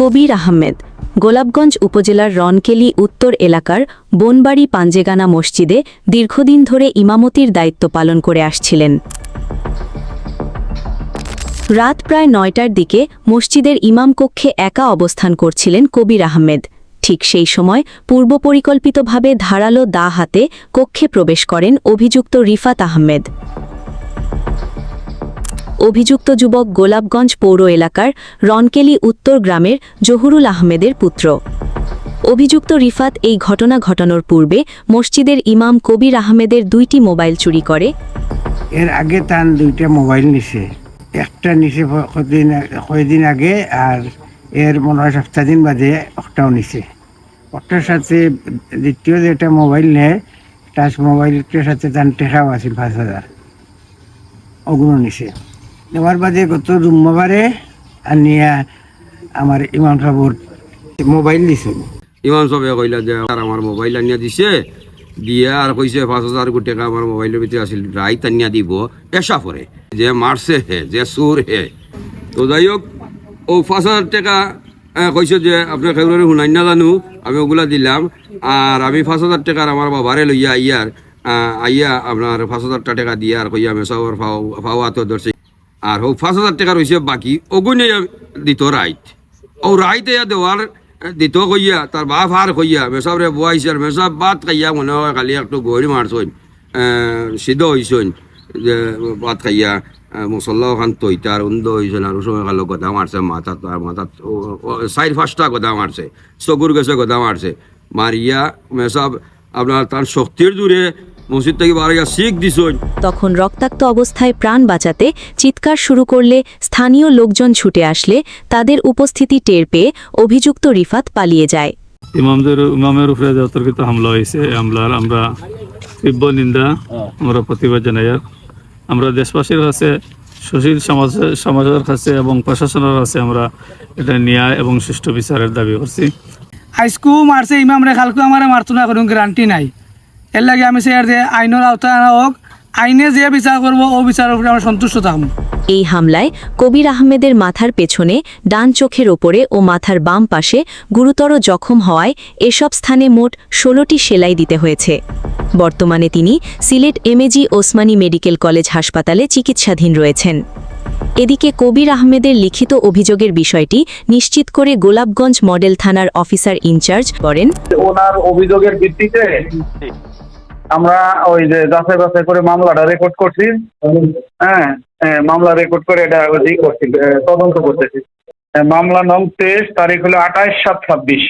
কবির আহমেদ গোলাপগঞ্জ উপজেলার রনকেলি উত্তর এলাকার বনবাড়ি পাঞ্জেগানা মসজিদে দীর্ঘদিন ধরে ইমামতির দায়িত্ব পালন করে আসছিলেন। রাত প্রায় ৯টার দিকে মসজিদের ইমাম কক্ষে একা অবস্থান করছিলেন কবির আহমেদ। ঠিক সেই সময় পূর্বপরিকল্পিতভাবে ধারালো দা হাতে কক্ষে প্রবেশ করেন অভিযুক্ত রিফাত আহমেদ। অভিযুক্ত যুবক গোলাপগঞ্জ পৌর এলাকার রনকেলি উত্তর গ্রামের জহুরুল আহমেদের পুত্র। অভিযুক্ত রিফাত এই ঘটনা ঘটানোর পূর্বে মসজিদের ইমাম কবির আহমেদের ২টি মোবাইল চুরি করে। এর আগে তার 2টা মোবাইল নিছে, একটা নিছে কয়েকদিন আগে, আর এর মনে হয় সপ্তাহ দিন বাদে একটাও নিছে। ওটার সাথে দ্বিতীয় যেটা মোবাইল নেয়, টাচ মোবাইলটার সাথে তার টেকাও আছিল ৫,০০০, ওগুলো নিছে। নেওয়ার বাদে গত জুম্মাবারে আনিয়া আমার ইমাম সাহেবর মোবাইল দিছে। ইমাম সাহেব কইলা যে আমার মোবাইল আনিয়া দিছে, দিয়া আর কইছে ৫,০০০ কোটি টাকা আমার মোবাইলের ভিতরে আসিল, রাইত আনিয়া দিব এসা পরে যে মারছে হে, যে সুর হে। তো যাই হোক, ও ৫,০০০ টাকা কইছে যে আপনার খেবরের শুনাই না জানো, আমি ওগুলা দিলাম। আর আমি ৫,০০০ টাকার আমার বাবারে লইয়া আইয়া আপনার ৫,০০০ টাকা দিয়ে আর কইয়া মেসাওয়ার ফাও হাত ধরছে। আর ও ৫,০০০ টাকা রয়েছে বাকি, ওগুনে দিত রাইত। ও রাইত দেওয়ার দিত কইয়া তার বাপ হার কইয়া মেসাবরে বুয়াইছে, আর মেসাব বাদ খাইয়া মনে হয় খালি একটু গহরি মারছইন, সিদ্ধ হইছইন, যে বাদ খাইয়া মশল্লাও খান তৈতার উন্দ হয়েছেন। আর সময় খালো গদা মারছে মাথাত, আর মাথাত ৪-৫টা গদা মারছে, চকুর গেছে গদা মারছে। মারিয়া মেসাব আপনার তার শক্তির জুড়ে মসজিদ থেকে বাড়িয়া শিখ দিছইন। তখন রক্তাক্ত অবস্থায় প্রাণ বাঁচাতে চিৎকার শুরু করলে স্থানীয় লোকজন ছুটে আসলে তাদের উপস্থিতি টের পেয়ে অভিযুক্ত রিফাত পালিয়ে যায়। ইমামের উপরে যে অতর্কিত হামলা হয়েছে, হামলার আমরা তীব্র নিন্দা, আমরা প্রতিবাদ জানাই। আমরা দেশবাসীর কাছে, সুশীল সমাজের কাছে এবং প্রশাসনের কাছে আমরা এটা ন্যায় এবং সুষ্ঠু বিচারের দাবি করছি। আইসকু মারছে ইমামরে, খালকু আমার মারতো না, কোনো গ্যারান্টি নাই। এর লাগে আমি চাই যে আইনের আওতায় আনা হোক, আইনে যে বিচার করবো ও বিচারের উপরে আমরা সন্তুষ্ট থাকবো। এই হামলায় কবির আহমেদের মাথার পেছনে, ডান চোখের ওপরে ও মাথার বাম পাশে গুরুতর জখম হওয়ায় এসব স্থানে মোট 16টি সেলাই দিতে হয়েছে। বর্তমানে তিনি Sylhet MAG Osmani medical college হাসপাতালে চিকিৎসাধীন রয়েছেন। এদিকে কবির আহমেদের লিখিত অভিযোগের বিষয়টি নিশ্চিত করে গোলাপগঞ্জ মডেল থানার অফিসার ইনচার্জ বলেন, ওনার অভিযোগের ভিত্তিতে আমরা ওই যে যাচাই বাছাই করে মামলাটা রেকর্ড করছি। মামলা রেকর্ড করে এটা করছি, তদন্ত করতেছি। মামলা নং 23, তারিখ হলো 28/7/26।